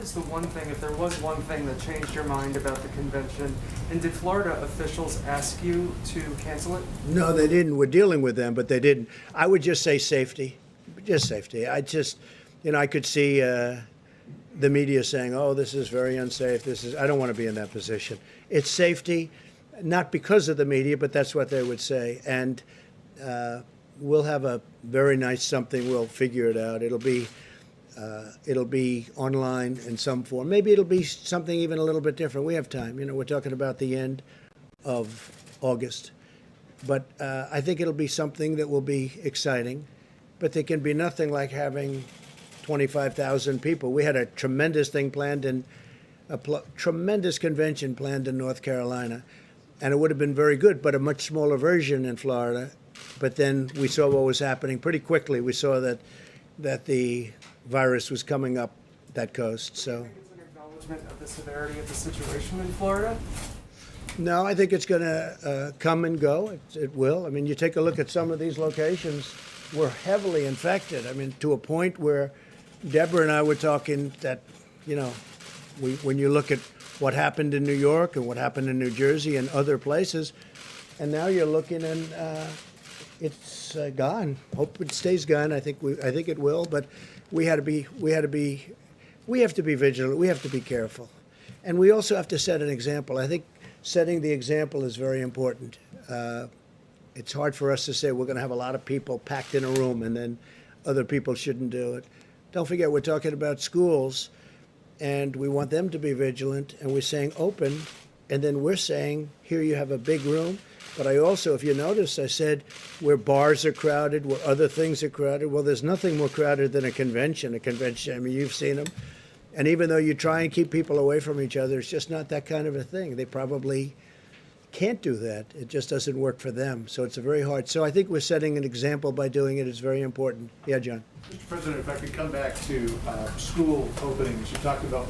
is the one thing, if there was one thing that changed your mind about the convention, and did Florida officials ask you to cancel it? No, they didn't. We're dealing with them, but they didn't. I would just say safety. Just safety. I could see the media saying, oh, this is very unsafe. I don't want to be in that position. It's safety, not because of the media, but that's what they would say. And we'll have a very nice something. We'll figure it out. It'll be online in some form. Maybe it'll be something even a little bit different. We have time. We're talking about the end of August. But I think it'll be something that will be exciting. But there can be nothing like having 25,000 people. We had a tremendous thing planned tremendous convention planned in North Carolina. And it would have been very good, but a much smaller version in Florida. But then we saw what was happening pretty quickly. We saw that the virus was coming up that coast. So, Do you think it's an acknowledgement of the severity of the situation in Florida? no, I think it's going to come and go. It will. I mean, you take a look at some of these locations. We're heavily infected. I mean, to a point where Deborah and I were talking that, when you look at what happened in New York and what happened in New Jersey and other places, and now you're looking and it's gone. Hope it stays gone. I think it will. But we have to be vigilant. We have to be careful, and we also have to set an example. I think setting the example is very important. It's hard for us to say we're going to have a lot of people packed in a room and then other people shouldn't do it. Don't forget, we're talking about schools, and we want them to be vigilant, and we're saying open, and then we're saying, here you have a big room. But I also, if you notice, I said where bars are crowded, where other things are crowded. Well, there's nothing more crowded than a convention. I mean, you've seen them. And even though you try and keep people away from each other, it's just not that kind of a thing. They probably can't do that. It just doesn't work for them. So it's very hard. So I think we're setting an example by doing it. It's very important. Yeah, John. Mr. President, if I could come back to school openings. You talked about